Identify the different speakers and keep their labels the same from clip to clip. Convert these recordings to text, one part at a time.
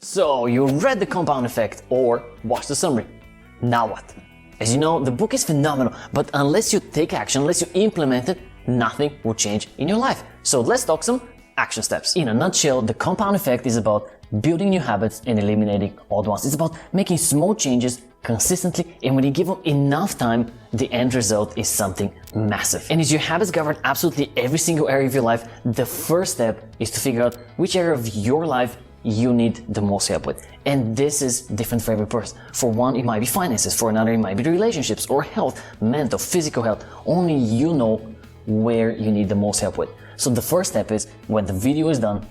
Speaker 1: So you read The Compound Effect or watched the summary. Now what? As you know, the book is phenomenal, but unless you take action, unless you implement it, nothing will change in your life. So let's talk some action steps. In a nutshell, The Compound Effect is about building new habits and eliminating old ones. It's about making small changes consistently, and when you give them enough time, the end result is something massive. And as your habits govern absolutely every single area of your life, the first step is to figure out which area of your life you need the most help with. And this is different for every person. For one, it might be finances. For another, it might be relationships or health, mental, physical health. Only you know where you need the most help with. So the first step is, when the video is done,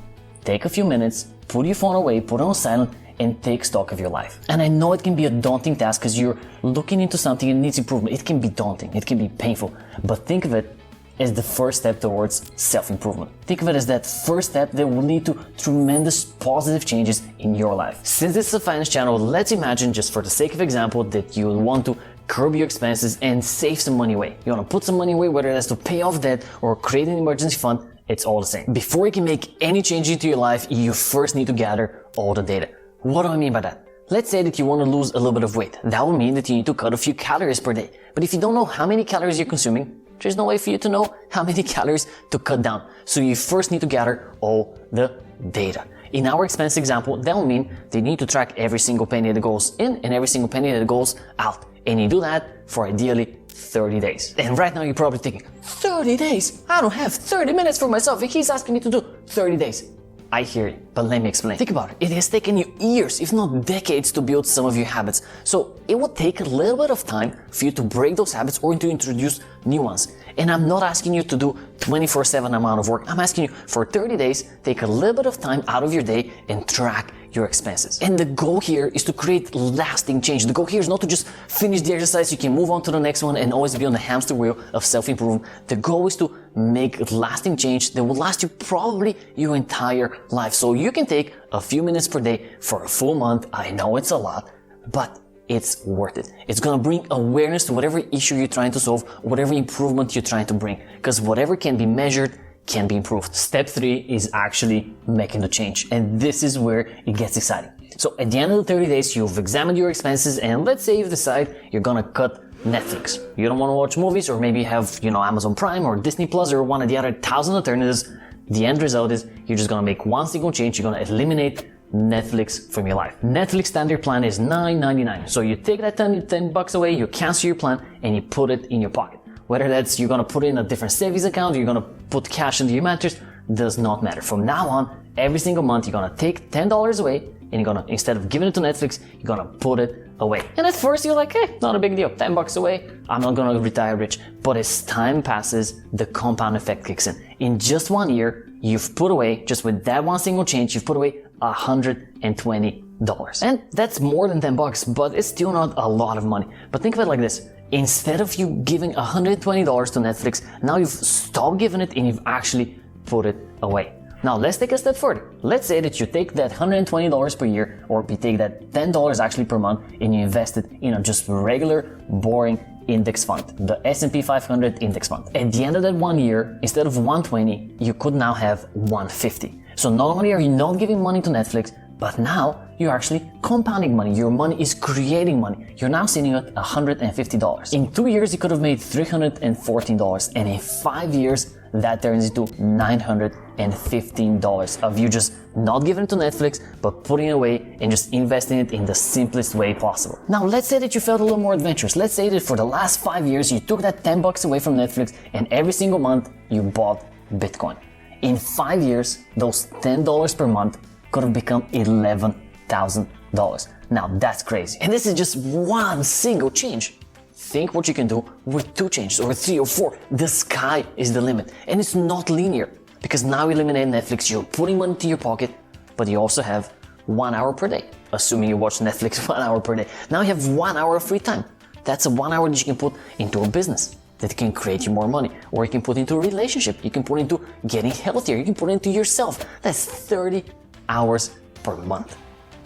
Speaker 1: take a few minutes, put your phone away, put it on silent, and take stock of your life. And I know it can be a daunting task because you're looking into something and needs improvement. It can be daunting, it can be painful, but think of it as the first step towards self-improvement. Think of it as that first step that will lead to tremendous positive changes in your life. Since this is a finance channel, let's imagine, just for the sake of example, that you want to curb your expenses and save some money away. You want to put some money away, whether that's to pay off debt or create an emergency fund, it's all the same. Before you can make any change into your life, you first need to gather all the data. What do I mean by that? Let's say that you want to lose a little bit of weight. That will mean that you need to cut a few calories per day. But if you don't know how many calories you're consuming, there's no way for you to know how many calories to cut down. So you first need to gather all the data. In our expense example, that will mean they need to track every single penny that goes in and every single penny that goes out. And you do that for ideally 30 days. And right now you're probably thinking, 30 days? I don't have 30 minutes for myself. He's asking me to do 30 days. I hear you, but let me explain. Think about it. It has taken you years, if not decades, to build some of your habits. So it will take a little bit of time for you to break those habits or to introduce new ones. And I'm not asking you to do 24/7 amount of work. I'm asking you for 30 days, take a little bit of time out of your day and track your expenses. And the goal here is to create lasting change. The goal here is not to just finish the exercise, you can move on to the next one and always be on the hamster wheel of self-improvement. The goal is to make lasting change that will last you probably your entire life. So you can take a few minutes per day for a full month. I know it's a lot, but it's worth it. It's gonna bring awareness to whatever issue you're trying to solve, whatever improvement you're trying to bring, because whatever can be measured can be improved. Step 3 is actually making the change, and this is where it gets exciting. So at the end of the 30 days, you've examined your expenses, and let's say you decide you're gonna cut Netflix. You don't want to watch movies, or maybe you have, Amazon Prime or Disney Plus or one of the other 1,000 alternatives. The end result is you're just gonna make one single change. You're gonna eliminate Netflix from your life. Netflix standard plan is $9.99. So you take that $10 away, you cancel your plan, and you put it in your pocket. Whether that's you're gonna put it in a different savings account, or you're gonna put cash into your mattress, does not matter. From now on, every single month, you're gonna take $10 away, and you're gonna, instead of giving it to Netflix, you're gonna put it away. And at first you're like, hey, not a big deal, $10 away, I'm not gonna retire rich. But as time passes, the compound effect kicks in. In just 1 year, you've put away, just with that one single change, you've put away $120. And that's more than $10, but it's still not a lot of money. But think of it like this. Instead of you giving $120 to Netflix, now you've stopped giving it and you've actually put it away. Now let's take a step further. Let's say that you take that $120 per year, or you take that $10 actually per month, and you invest it in a just regular, boring index fund, the S&P 500 index fund. At the end of that 1 year, instead of 120, you could now have 150. So not only are you not giving money to Netflix, but now you're actually compounding money. Your money is creating money. You're now sitting at $150. In 2 years, you could have made $314. And in 5 years, that turns into $915 of you just not giving it to Netflix, but putting it away and just investing it in the simplest way possible. Now, let's say that you felt a little more adventurous. Let's say that for the last 5 years, you took that $10 away from Netflix, and every single month you bought Bitcoin. In 5 years, those $10 per month could have become $11,000. Now that's crazy. And this is just one single change. Think what you can do with 2 changes, or 3 or 4. The sky is the limit. And it's not linear, because now you eliminate Netflix, you're putting money into your pocket, but you also have 1 hour per day. Assuming you watch Netflix 1 hour per day. Now you have 1 hour of free time. That's a 1 hour that you can put into a business that can create you more money, or you can put into a relationship, you can put into getting healthier, you can put into yourself. That's 30 hours per month.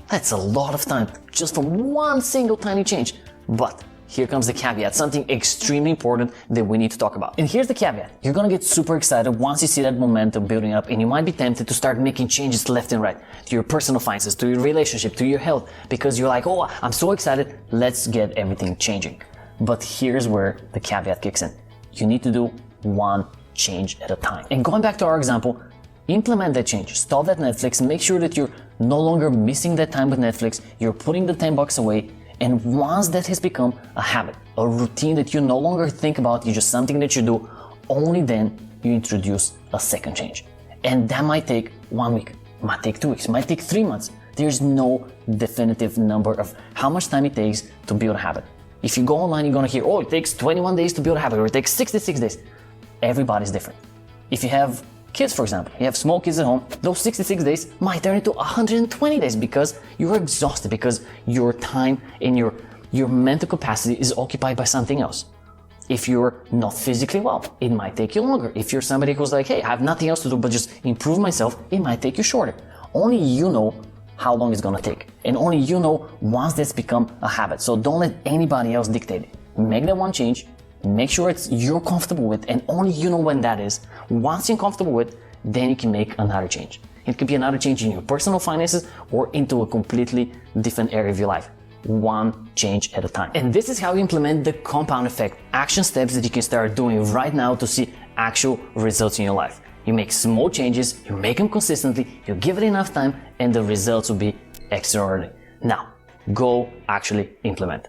Speaker 1: That's a lot of time just from one single tiny change. But here comes the caveat, something extremely important that we need to talk about. And here's the caveat. You're gonna get super excited once you see that momentum building up, and you might be tempted to start making changes left and right to your personal finances, to your relationship, to your health, because you're like, oh, I'm so excited, let's get everything changing. But here's where the caveat kicks in. You need to do one change at a time. And going back to our example, implement that change. Stop that Netflix, make sure that you're no longer missing that time with Netflix, you're putting the $10 away, and once that has become a habit, a routine that you no longer think about, it's just something that you do, only then you introduce a second change. And that might take 1 week, might take 2 weeks, might take 3 months. There's no definitive number of how much time it takes to build a habit. If you go online, you're gonna hear, oh, it takes 21 days to build a habit, or it takes 66 days. Everybody's different. If you have kids, for example, you have small kids at home, those 66 days might turn into 120 days because you're exhausted, because your time and your mental capacity is occupied by something else. If you're not physically well, it might take you longer. If you're somebody who's like, hey, I have nothing else to do but just improve myself, it might take you shorter. Only you know how long it's gonna take. And only you know once that's become a habit. So don't let anybody else dictate it. Make that one change, make sure you're comfortable with, and only you know when that is. Once you're comfortable with, then you can make another change. It could be another change in your personal finances or into a completely different area of your life. One change at a time. And this is how you implement the compound effect, action steps that you can start doing right now to see actual results in your life. You make small changes, you make them consistently, you give it enough time, and the results will be extraordinary. Now, go actually implement.